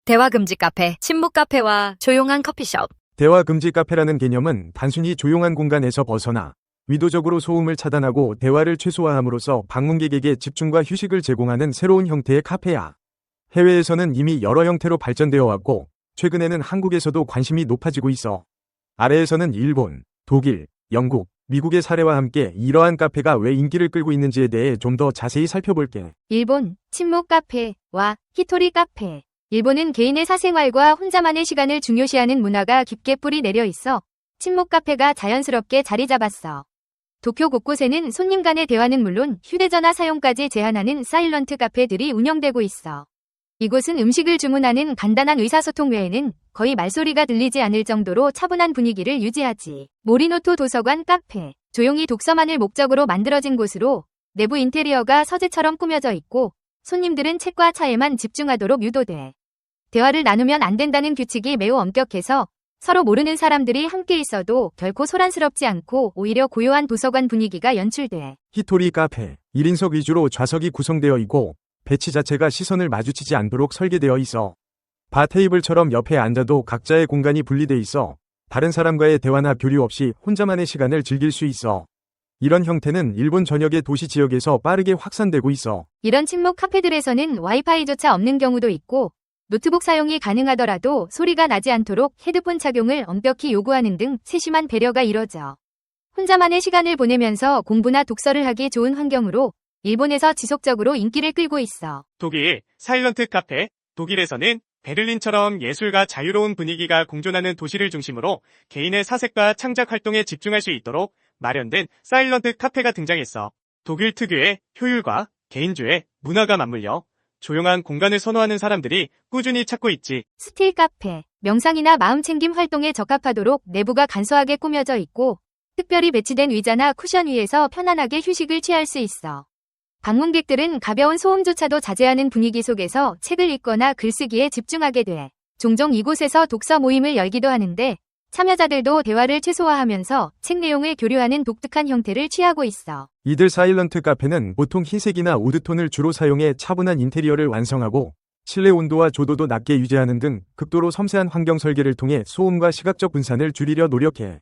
대화 금지 카페, 침묵 카페와 조용한 커피숍. 대화 금지 카페라는 개념은 단순히 조용한 공간에서 벗어나 의도적으로 소음을 차단하고 대화를 최소화함으로써 방문객에게 집중과 휴식을 제공하는 새로운 형태의 카페야. 해외에서는 이미 여러 형태로 발전되어 왔고, 최근에는 한국에서도 관심이 높아지고 있어. 아래에서는 일본, 독일, 영국, 미국의 사례와 함께 이러한 카페가 왜 인기를 끌고 있는지에 대해 좀 더 자세히 살펴볼게. 일본, 침묵 카페와 히토리 카페. 일본은 개인의 사생활과 혼자만의 시간을 중요시하는 문화가 깊게 뿌리 내려 있어 침묵 카페가 자연스럽게 자리 잡았어. 도쿄 곳곳에는 손님 간의 대화는 물론 휴대전화 사용까지 제한하는 사일런트 카페들이 운영되고 있어. 이곳은 음식을 주문하는 간단한 의사소통 외에는 거의 말소리가 들리지 않을 정도로 차분한 분위기를 유지하지. 모리노토 도서관 카페. 조용히 독서만을 목적으로 만들어진 곳으로 내부 인테리어가 서재처럼 꾸며져 있고 손님들은 책과 차에만 집중하도록 유도돼. 대화를 나누면 안 된다는 규칙이 매우 엄격해서 서로 모르는 사람들이 함께 있어도 결코 소란스럽지 않고 오히려 고요한 도서관 분위기가 연출돼. 히토리 카페. 1인석 위주로 좌석이 구성되어 있고, 배치 자체가 시선을 마주치지 않도록 설계되어 있어. 바 테이블처럼 옆에 앉아도 각자의 공간이 분리돼 있어 다른 사람과의 대화나 교류 없이 혼자만의 시간을 즐길 수 있어. 이런 형태는 일본 전역의 도시 지역에서 빠르게 확산되고 있어. 이런 침묵 카페들에서는 와이파이조차 없는 경우도 있고 노트북 사용이 가능하더라도 소리가 나지 않도록 헤드폰 착용을 엄격히 요구하는 등 세심한 배려가 이뤄져 혼자만의 시간을 보내면서 공부나 독서를 하기 좋은 환경으로 일본에서 지속적으로 인기를 끌고 있어. 독일, 사일런트 카페. 독일에서는 베를린처럼 예술과 자유로운 분위기가 공존하는 도시를 중심으로 개인의 사색과 창작 활동에 집중할 수 있도록 마련된 사일런트 카페가 등장했어. 독일 특유의 효율과 개인주의 문화가 맞물려 조용한 공간을 선호하는 사람들이 꾸준히 찾고 있지. 스틸 카페. 명상이나 마음챙김 활동에 적합하도록 내부가 간소하게 꾸며져 있고 특별히 배치된 의자나 쿠션 위에서 편안하게 휴식을 취할 수 있어. 방문객들은 가벼운 소음조차도 자제하는 분위기 속에서 책을 읽거나 글쓰기에 집중하게 돼. 종종 이곳에서 독서 모임을 열기도 하는데 참여자들도 대화를 최소화하면서 책 내용을 교류하는 독특한 형태를 취하고 있어. 이들 사일런트 카페는 보통 흰색이나 우드톤을 주로 사용해 차분한 인테리어를 완성하고 실내 온도와 조도도 낮게 유지하는 등 극도로 섬세한 환경 설계를 통해 소음과 시각적 분산을 줄이려 노력해.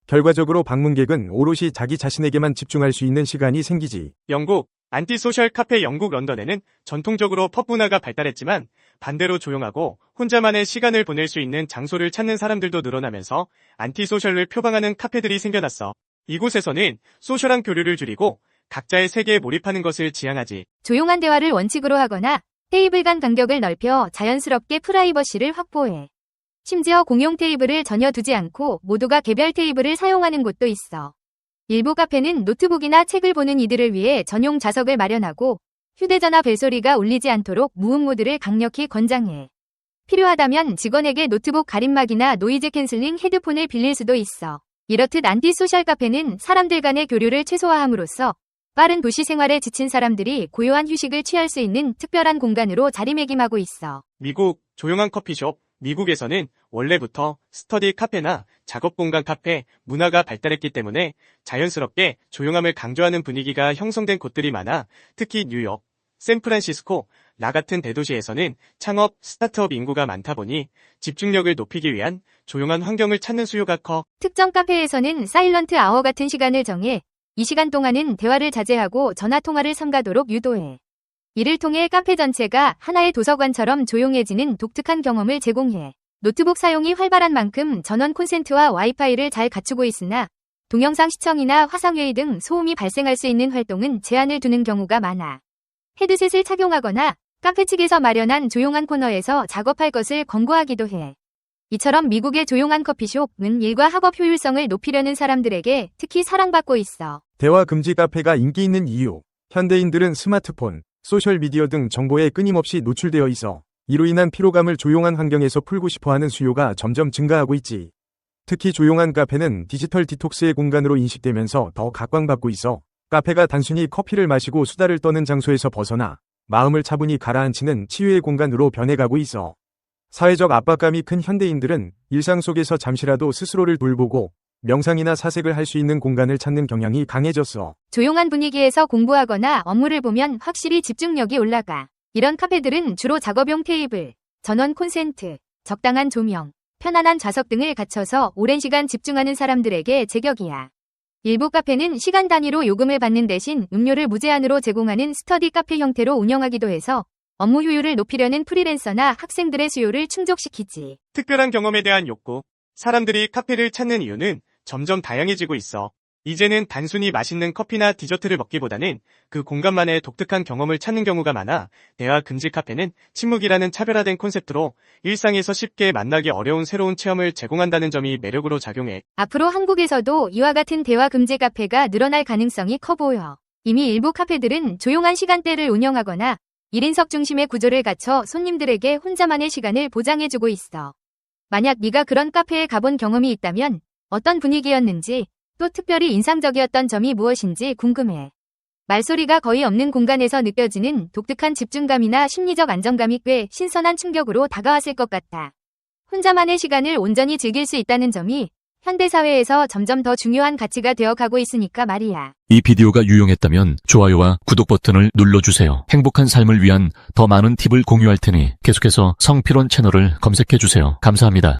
결과적으로 방문객은 오롯이 자기 자신에게만 집중할 수 있는 시간이 생기지. 영국, 안티소셜 카페. 영국 런던에는 전통적으로 펍 문화가 발달했지만 반대로 조용하고 혼자만의 시간을 보낼 수 있는 장소를 찾는 사람들도 늘어나면서 안티소셜을 표방하는 카페들이 생겨났어. 이곳에서는 소셜한 교류를 줄이고 각자의 세계에 몰입하는 것을 지향하지. 조용한 대화를 원칙으로 하거나 테이블 간 간격을 넓혀 자연스럽게 프라이버시를 확보해. 심지어 공용 테이블을 전혀 두지 않고 모두가 개별 테이블을 사용하는 곳도 있어. 일부 카페는 노트북이나 책을 보는 이들을 위해 전용 좌석을 마련하고 휴대전화 벨소리가 울리지 않도록 무음 모드를 강력히 권장해. 필요하다면 직원에게 노트북 가림막이나 노이즈 캔슬링 헤드폰을 빌릴 수도 있어. 이렇듯 안티소셜 카페는 사람들 간의 교류를 최소화함으로써 빠른 도시 생활에 지친 사람들이 고요한 휴식을 취할 수 있는 특별한 공간으로 자리매김하고 있어. 미국, 조용한 커피숍. 미국에서는 원래부터 스터디 카페나 작업 공간 카페 문화가 발달했기 때문에 자연스럽게 조용함을 강조하는 분위기가 형성된 곳들이 많아 특히 뉴욕, 샌프란시스코, 라 같은 대도시에서는 창업, 스타트업 인구가 많다 보니 집중력을 높이기 위한 조용한 환경을 찾는 수요가 커. 특정 카페에서는 사일런트 아워 같은 시간을 정해 이 시간 동안은 대화를 자제하고 전화 통화를 삼가도록 유도해. 이를 통해 카페 전체가 하나의 도서관처럼 조용해지는 독특한 경험을 제공해. 노트북 사용이 활발한 만큼 전원 콘센트와 와이파이를 잘 갖추고 있으나 동영상 시청이나 화상회의 등 소음이 발생할 수 있는 활동은 제한을 두는 경우가 많아. 헤드셋을 착용하거나 카페 측에서 마련한 조용한 코너에서 작업할 것을 권고하기도 해. 이처럼 미국의 조용한 커피숍은 일과 학업 효율성을 높이려는 사람들에게 특히 사랑받고 있어. 대화 금지 카페가 인기 있는 이유. 현대인들은 스마트폰, 소셜미디어 등 정보에 끊임없이 노출되어 있어 이로 인한 피로감을 조용한 환경에서 풀고 싶어하는 수요가 점점 증가하고 있지. 특히 조용한 카페는 디지털 디톡스의 공간으로 인식되면서 더 각광받고 있어 카페가 단순히 커피를 마시고 수다를 떠는 장소에서 벗어나 마음을 차분히 가라앉히는 치유의 공간으로 변해가고 있어. 사회적 압박감이 큰 현대인들은 일상 속에서 잠시라도 스스로를 돌보고 명상이나 사색을 할 수 있는 공간을 찾는 경향이 강해졌어. 조용한 분위기에서 공부하거나 업무를 보면 확실히 집중력이 올라가. 이런 카페들은 주로 작업용 테이블, 전원 콘센트, 적당한 조명, 편안한 좌석 등을 갖춰서 오랜 시간 집중하는 사람들에게 제격이야. 일부 카페는 시간 단위로 요금을 받는 대신 음료를 무제한으로 제공하는 스터디 카페 형태로 운영하기도 해서 업무 효율을 높이려는 프리랜서나 학생들의 수요를 충족시키지. 특별한 경험에 대한 욕구. 사람들이 카페를 찾는 이유는 점점 다양해지고 있어. 이제는 단순히 맛있는 커피나 디저트를 먹기보다는 그 공간만의 독특한 경험을 찾는 경우가 많아 대화 금지 카페는 침묵이라는 차별화된 콘셉트로 일상에서 쉽게 만나기 어려운 새로운 체험을 제공한다는 점이 매력으로 작용해. 앞으로 한국에서도 이와 같은 대화 금지 카페가 늘어날 가능성이 커 보여. 이미 일부 카페들은 조용한 시간대를 운영하거나 1인석 중심의 구조를 갖춰 손님들에게 혼자만의 시간을 보장해주고 있어. 만약 네가 그런 카페에 가본 경험이 있다면 어떤 분위기였는지 또 특별히 인상적이었던 점이 무엇인지 궁금해. 말소리가 거의 없는 공간에서 느껴지는 독특한 집중감이나 심리적 안정감이 꽤 신선한 충격으로 다가왔을 것 같아. 혼자만의 시간을 온전히 즐길 수 있다는 점이 현대사회에서 점점 더 중요한 가치가 되어가고 있으니까 말이야. 이 비디오가 유용했다면 좋아요와 구독 버튼을 눌러주세요. 행복한 삶을 위한 더 많은 팁을 공유할 테니 계속해서 성필원 채널을 검색해주세요. 감사합니다.